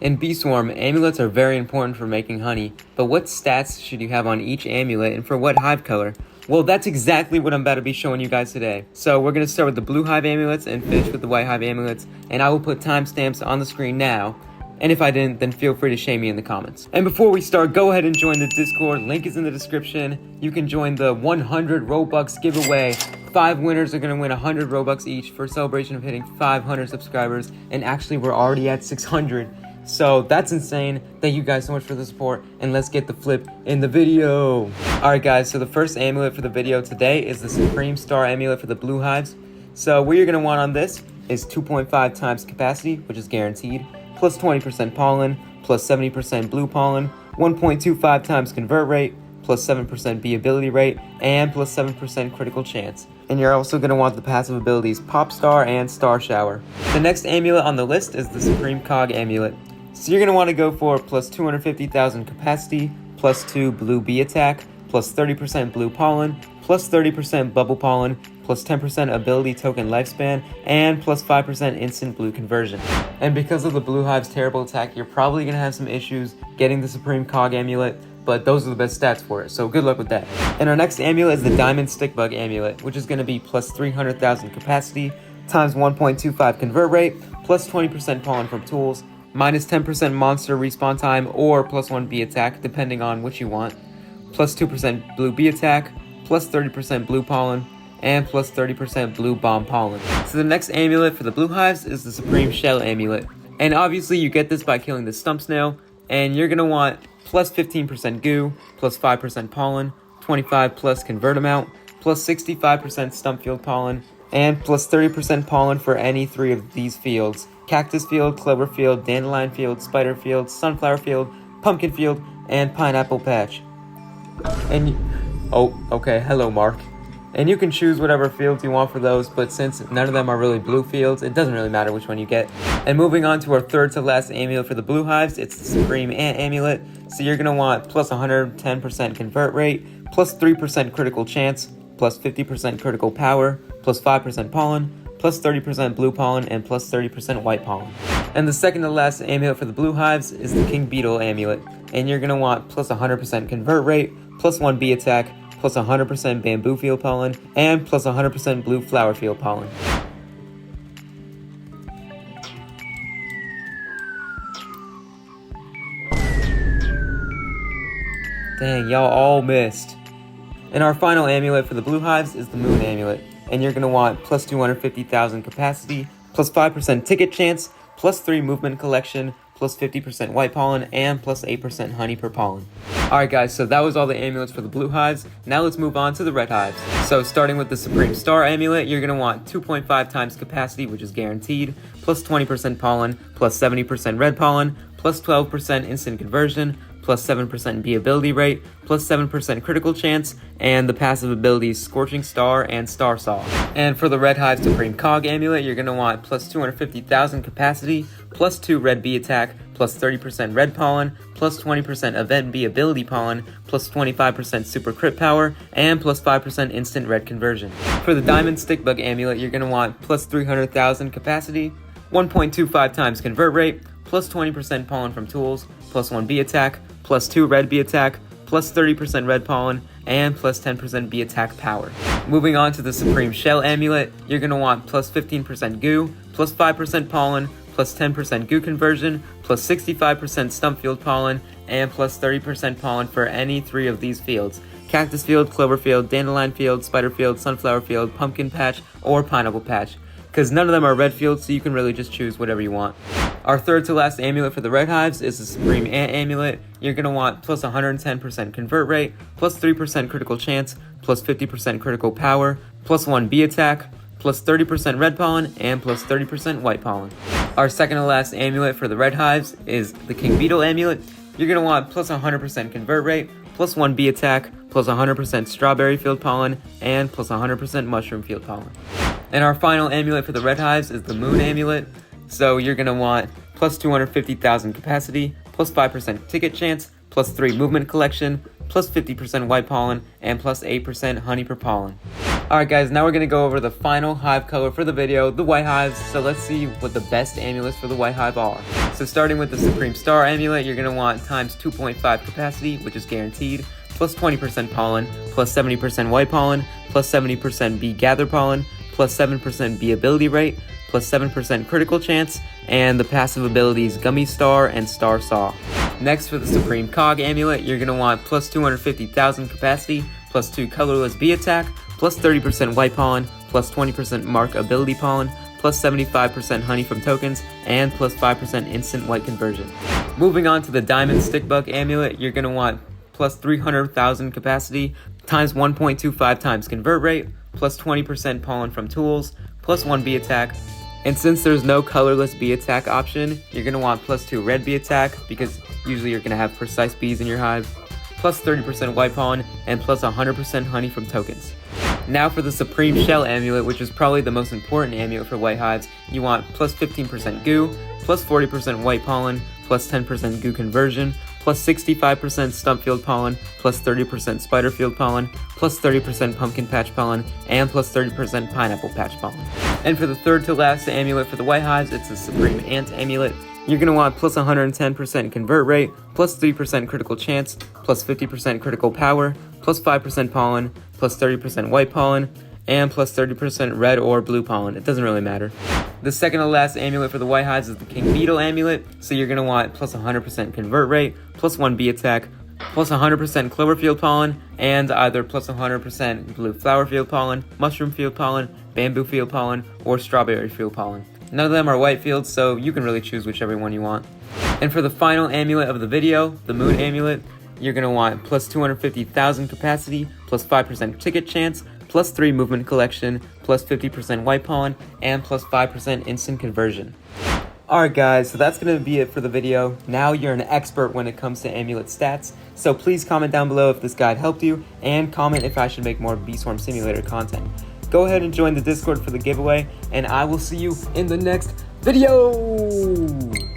In Bee Swarm, amulets are very important for making honey, but what stats should you have on each amulet and for what hive color? Well, that's exactly what I'm about to be showing you guys today. So we're going to start with the blue hive amulets and finish with the white hive amulets, and I will put timestamps on the screen now. And if I didn't, then feel free to shame me in the comments. And before we start, go ahead and join the Discord. Link is in the description. You can join the 100 Robux giveaway. 5 winners are going to win 100 Robux each for a celebration of hitting 500 subscribers. And actually, we're already at 600. So that's insane. Thank you guys so much for the support, and let's get the flip in the video. Alright guys, so the first amulet for the video today is the Supreme Star amulet for the blue hives. So what you're going to want on this is 2.5 times capacity, which is guaranteed, plus 20% pollen, plus 70% blue pollen, 1.25 times convert rate, plus 7% bee ability rate, and plus 7% critical chance. And you're also going to want the passive abilities Pop Star and Star Shower. The next amulet on the list is the Supreme Cog amulet. So you're going to want to go for plus 250,000 capacity, plus 2 blue bee attack, plus 30% blue pollen, plus 30% bubble pollen, plus 10% ability token lifespan, and plus 5% instant blue conversion. And because of the blue hive's terrible attack, you're probably going to have some issues getting the Supreme Cog amulet, but those are the best stats for it, so good luck with that. And our next amulet is the Diamond Stickbug amulet, which is going to be plus 300,000 capacity, times 1.25 convert rate, plus 20% pollen from tools, minus 10% monster respawn time, or plus 1 bee attack, depending on which you want, plus 2% blue bee attack, plus 30% blue pollen, and plus 30% blue bomb pollen. So the next amulet for the blue hives is the Supreme Shell amulet. And obviously you get this by killing the stump snail, and you're going to want plus 15% goo, plus 5% pollen, 25 plus convert amount, plus 65% stump field pollen, and plus 30% pollen for any 3 of these fields: cactus field, clover field, dandelion field, spider field, sunflower field, pumpkin field, and pineapple patch. And hello Mark. And you can choose whatever fields you want for those, but since none of them are really blue fields, it doesn't really matter which one you get. And moving on to our third to last amulet for the blue hives, it's the Supreme Ant amulet. So you're going to want plus 110% convert rate, plus 3% critical chance, plus 50% critical power, plus 5% pollen, plus 30% blue pollen, and plus 30% white pollen. And the second to last amulet for the blue hives is the King Beetle amulet. And you're going to want plus 100% convert rate, plus 1 bee attack, plus 100% bamboo field pollen, and plus 100% blue flower field pollen. Dang, y'all all missed. And our final amulet for the blue hives is the Moon amulet. And you're going to want plus 250,000 capacity, plus 5% ticket chance, plus 3 movement collection, plus 50% white pollen, and plus 8% honey per pollen. Alright guys, so that was all the amulets for the blue hives. Now let's move on to the red hives. So starting with the Supreme Star amulet, you're going to want 2.5 times capacity, which is guaranteed, plus 20% pollen, plus 70% red pollen, plus 12% instant conversion, plus 7% bee ability rate, plus 7% critical chance, and the passive abilities Scorching Star and Star Saw. And for the red hive Supreme Cog amulet, you're going to want plus 250,000 capacity, plus 2 red bee attack, plus 30% red pollen, plus 20% event bee ability pollen, plus 25% super crit power, and plus 5% instant red conversion. For the Diamond Stickbug amulet, you're going to want plus 300,000 capacity, 1.25 times convert rate, plus 20% pollen from tools, plus 1 bee attack, plus 2 red bee attack, plus 30% red pollen, and plus 10% bee attack power. Moving on to the Supreme Shell amulet, you're going to want plus 15% goo, plus 5% pollen, plus 10% goo conversion, plus 65% stump field pollen, and plus 30% pollen for any 3 of these fields: cactus field, clover field, dandelion field, spider field, sunflower field, pumpkin patch, or pineapple patch. Because none of them are red fields, so you can really just choose whatever you want. Our third to last amulet for the red hives is the Supreme Ant amulet. You're going to want plus 110% convert rate, plus 3% critical chance, plus 50% critical power, plus 1 bee attack, plus 30% red pollen, and plus 30% white pollen. Our second to last amulet for the red hives is the King Beetle amulet. You're going to want plus 100% convert rate, plus 1 bee attack, plus 100% strawberry field pollen, and plus 100% mushroom field pollen. And our final amulet for the red hives is the Moon amulet. So you're going to want plus 250,000 capacity, plus 5% ticket chance, plus 3 movement collection, plus 50% white pollen, and plus 8% honey per pollen. Alright guys, now we're going to go over the final hive color for the video, the white hives. So let's see what the best amulets for the white hive are. So starting with the Supreme Star Amulet, you're going to want times 2.5 capacity, which is guaranteed, plus 20% pollen, plus 70% white pollen, plus 70% bee gather pollen, plus 7% bee ability rate, plus 7% critical chance, and the passive abilities Gummy Star and Star Saw. Next, for the Supreme Cog Amulet, you're going to want plus 250,000 capacity, plus 2 colorless bee attack, plus 30% white pollen, plus 20% mark ability pollen, plus 75% honey from tokens, and plus 5% instant white conversion. Moving on to the Diamond Stickbug Amulet, you're going to want plus 300,000 capacity, times 1.25 times convert rate, plus 20% pollen from tools, plus 1 bee attack. And since there's no colorless bee attack option, you're going to want plus 2 red bee attack, because usually you're going to have precise bees in your hive, plus 30% white pollen, and plus 100% honey from tokens. Now for the Supreme Shell Amulet, which is probably the most important amulet for white hives, you want plus 15% goo, plus 40% white pollen, plus 10% goo conversion, plus 65% stump field pollen, plus 30% spider field pollen, plus 30% pumpkin patch pollen, and plus 30% pineapple patch pollen. And for the third to last amulet for the white hives, it's the Supreme Ant Amulet. You're going to want plus 110% convert rate, plus 3% critical chance, plus 50% critical power, plus 5% pollen, plus 30% white pollen, and plus 30% red or blue pollen. It doesn't really matter. The second to last amulet for the white hives is the King Beetle Amulet. So you're going to want plus 100% convert rate, plus 1 bee attack, plus 100% clover field pollen, and either plus 100% blue flower field pollen, mushroom field pollen, bamboo field pollen, or strawberry field pollen. None of them are white fields, so you can really choose whichever one you want. And for the final amulet of the video, the Moon Amulet, you're going to want plus 250,000 capacity, plus 5% ticket chance, plus 3 movement collection, plus 50% white pollen, and plus 5% instant conversion. Alright guys, so that's going to be it for the video. Now you're an expert when it comes to amulet stats, so please comment down below if this guide helped you, and comment if I should make more Bee Swarm Simulator content. Go ahead and join the Discord for the giveaway, and I will see you in the next video!